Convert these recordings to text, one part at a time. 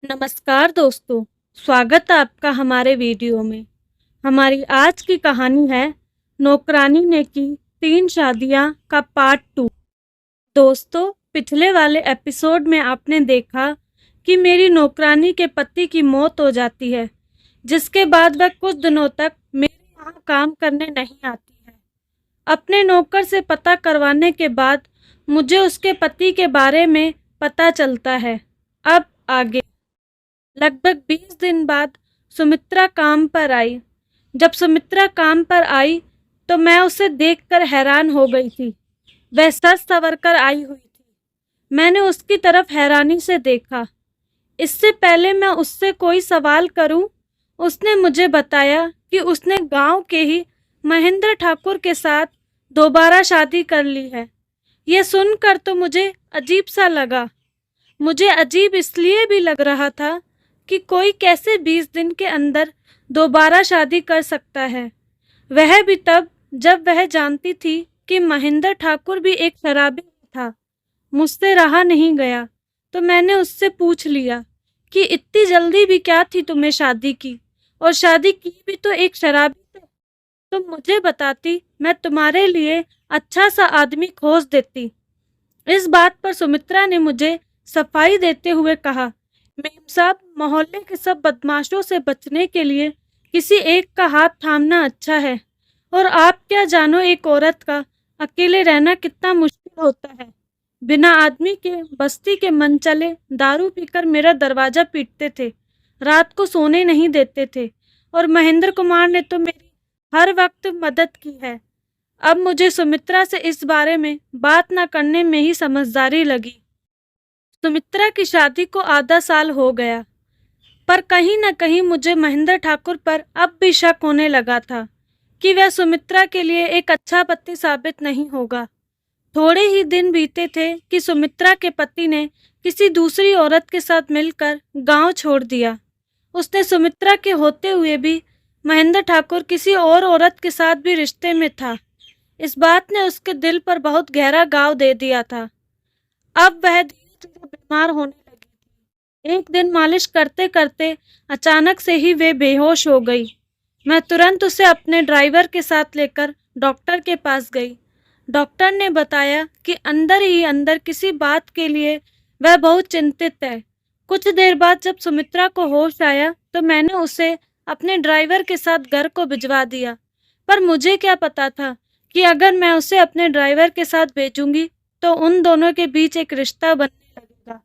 नमस्कार दोस्तों, स्वागत है आपका हमारे वीडियो में। हमारी आज की कहानी है नौकरानी ने की 3 शादियां का पार्ट 2। दोस्तों, पिछले वाले एपिसोड में आपने देखा कि मेरी नौकरानी के पति की मौत हो जाती है, जिसके बाद वह कुछ दिनों तक मेरे यहाँ काम करने नहीं आती है। अपने नौकर से पता करवाने के बाद मुझे उसके पति के बारे में पता चलता है। अब आगे। लगभग 20 दिन बाद सुमित्रा काम पर आई। जब सुमित्रा काम पर आई तो मैं उसे देखकर हैरान हो गई थी। वह सज संवर कर आई हुई थी। मैंने उसकी तरफ हैरानी से देखा। इससे पहले मैं उससे कोई सवाल करूं, उसने मुझे बताया कि उसने गांव के ही महेंद्र ठाकुर के साथ दोबारा शादी कर ली है। यह सुनकर तो मुझे अजीब सा लगा। मुझे अजीब इसलिए भी लग रहा था कि कोई कैसे 20 दिन के अंदर दोबारा शादी कर सकता है, वह भी तब जब वह जानती थी कि महेंद्र ठाकुर भी एक शराबी था। मुझसे रहा नहीं गया तो मैंने उससे पूछ लिया कि इतनी जल्दी भी क्या थी तुम्हें शादी की, और शादी की भी तो एक शराबी से। तुम मुझे बताती, मैं तुम्हारे लिए अच्छा सा आदमी खोज देती। इस बात पर सुमित्रा ने मुझे सफाई देते हुए कहा, मेम साहब, मोहल्ले के सब बदमाशों से बचने के लिए किसी एक का हाथ थामना अच्छा है। और आप क्या जानो, एक औरत का अकेले रहना कितना मुश्किल होता है। बिना आदमी के बस्ती के मनचले दारू पीकर मेरा दरवाजा पीटते थे, रात को सोने नहीं देते थे, और महेंद्र कुमार ने तो मेरी हर वक्त मदद की है। अब मुझे सुमित्रा से इस बारे में बात न करने में ही समझदारी लगी। सुमित्रा की शादी को आधा साल हो गया, पर कहीं न कहीं मुझे महेंद्र ठाकुर पर अब भी शक होने लगा था कि वह सुमित्रा के लिए एक अच्छा पति साबित नहीं होगा। थोड़े ही दिन बीते थे कि सुमित्रा के पति ने किसी दूसरी औरत के साथ मिलकर गांव छोड़ दिया। उसने सुमित्रा के होते हुए भी महेंद्र ठाकुर किसी और औरत के साथ भी रिश्ते में था। इस बात ने उसके दिल पर बहुत गहरा घाव दे दिया था। अब वह धीरे-धीरे बीमार होने लगी थी। एक दिन मालिश करते करते अचानक से ही वे बेहोश हो गई। मैं तुरंत उसे अपने ड्राइवर के साथ लेकर डॉक्टर के पास गई। डॉक्टर ने बताया कि अंदर ही अंदर किसी बात के लिए वह बहुत चिंतित है। कुछ देर बाद जब सुमित्रा को होश आया तो मैंने उसे अपने ड्राइवर के साथ घर को भिजवा दिया। पर मुझे क्या पता था कि अगर मैं उसे अपने ड्राइवर के साथ भेजूंगी तो उन दोनों के बीच एक रिश्ता बनने लगेगा।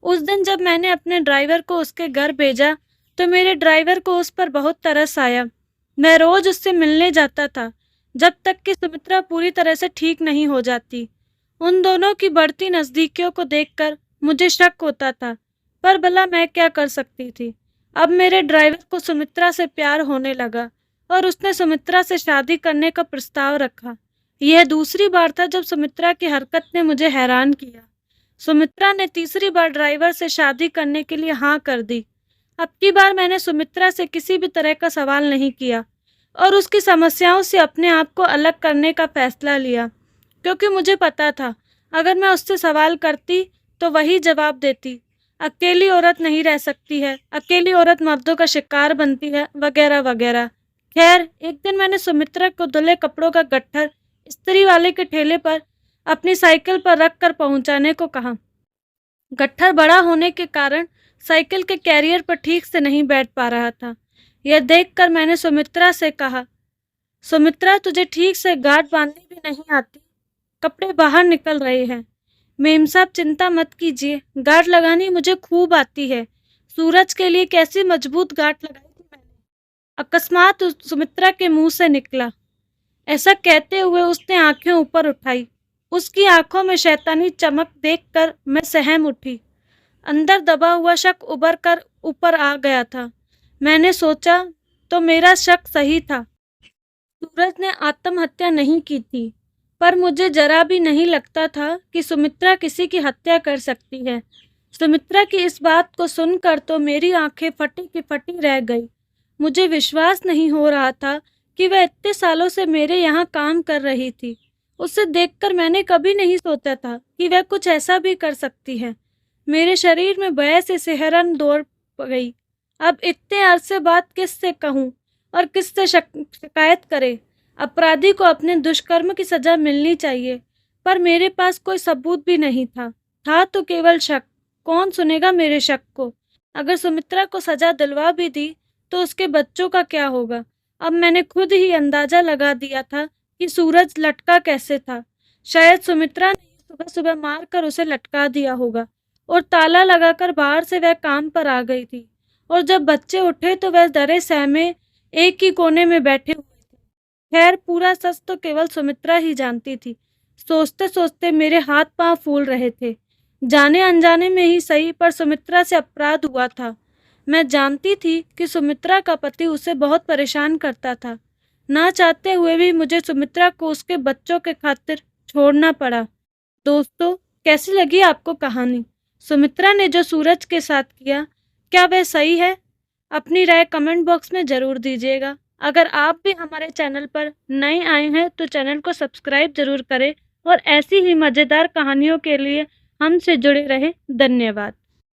उस दिन जब मैंने अपने ड्राइवर को उसके घर भेजा तो मेरे ड्राइवर को उस पर बहुत तरस आया। मैं रोज उससे मिलने जाता था जब तक कि सुमित्रा पूरी तरह से ठीक नहीं हो जाती। उन दोनों की बढ़ती नज़दीकियों को देखकर मुझे शक होता था, पर भला मैं क्या कर सकती थी। अब मेरे ड्राइवर को सुमित्रा से प्यार होने लगा और उसने सुमित्रा से शादी करने का प्रस्ताव रखा। यह दूसरी बार था जब सुमित्रा की हरकत ने मुझे हैरान किया। सुमित्रा ने तीसरी बार ड्राइवर से शादी करने के लिए हाँ कर दी। अब की बार मैंने सुमित्रा से किसी भी तरह का सवाल नहीं किया और उसकी समस्याओं से अपने आप को अलग करने का फैसला लिया, क्योंकि मुझे पता था अगर मैं उससे सवाल करती तो वही जवाब देती, अकेली औरत नहीं रह सकती है, अकेली औरत मर्दों का शिकार बनती है, वगैरह वगैरह। खैर, एक दिन मैंने सुमित्रा को धुले कपड़ों का गट्ठर इस्त्री वाले के ठेले पर अपनी साइकिल पर रख कर पहुंचाने को कहा। गट्ठर बड़ा होने के कारण साइकिल के कैरियर पर ठीक से नहीं बैठ पा रहा था। यह देखकर मैंने सुमित्रा से कहा, सुमित्रा, तुझे ठीक से गांठ बांधनी भी नहीं आती, कपड़े बाहर निकल रहे हैं। मेम साहब, चिंता मत कीजिए, गांठ लगानी मुझे खूब आती है। सूरज के लिए कैसी मजबूत गांठ लगाई थी मैंने, अकस्मात सुमित्रा के मुंह से निकला। ऐसा कहते हुए उसने आंखें ऊपर उठाई। उसकी आंखों में शैतानी चमक देखकर मैं सहम उठी। अंदर दबा हुआ शक उभर कर ऊपर आ गया था। मैंने सोचा तो मेरा शक सही था। सूरज ने आत्महत्या नहीं की थी, पर मुझे जरा भी नहीं लगता था कि सुमित्रा किसी की हत्या कर सकती है। सुमित्रा की इस बात को सुनकर तो मेरी आंखें फटी की फटी रह गई। मुझे विश्वास नहीं हो रहा था कि वह इतने सालों से मेरे यहाँ काम कर रही थी। उसे देखकर मैंने कभी नहीं सोचा था कि वह कुछ ऐसा भी कर सकती है। मेरे शरीर में भय से सिहरन दौड़ गई। अब इतने अरसे बाद किससे कहूँ और किससे शिकायत करे? अपराधी को अपने दुष्कर्म की सजा मिलनी चाहिए, पर मेरे पास कोई सबूत भी नहीं था तो केवल शक। कौन सुनेगा मेरे शक को? अगर सुमित्रा को सजा दिलवा भी दी तो उसके बच्चों का क्या होगा? अब मैंने खुद ही अंदाजा लगा दिया था कि सूरज लटका कैसे था। शायद सुमित्रा ने सुबह सुबह मार कर उसे लटका दिया होगा और ताला लगाकर बाहर से वह काम पर आ गई थी। और जब बच्चे उठे तो वह डरे सहमे एक ही कोने में बैठे हुए थे। खैर, पूरा सच तो केवल सुमित्रा ही जानती थी। सोचते सोचते मेरे हाथ पांव फूल रहे थे। जाने अनजाने में ही सही, पर सुमित्रा से अपराध हुआ था। मैं जानती थी कि सुमित्रा का पति उसे बहुत परेशान करता था। ना चाहते हुए भी मुझे सुमित्रा को उसके बच्चों के खातिर छोड़ना पड़ा। दोस्तों, कैसी लगी आपको कहानी? सुमित्रा ने जो सूरज के साथ किया, क्या वह सही है? अपनी राय कमेंट बॉक्स में ज़रूर दीजिएगा। अगर आप भी हमारे चैनल पर नए आए हैं तो चैनल को सब्सक्राइब ज़रूर करें और ऐसी ही मज़ेदार कहानियों के लिए हमसे जुड़े रहें। धन्यवाद।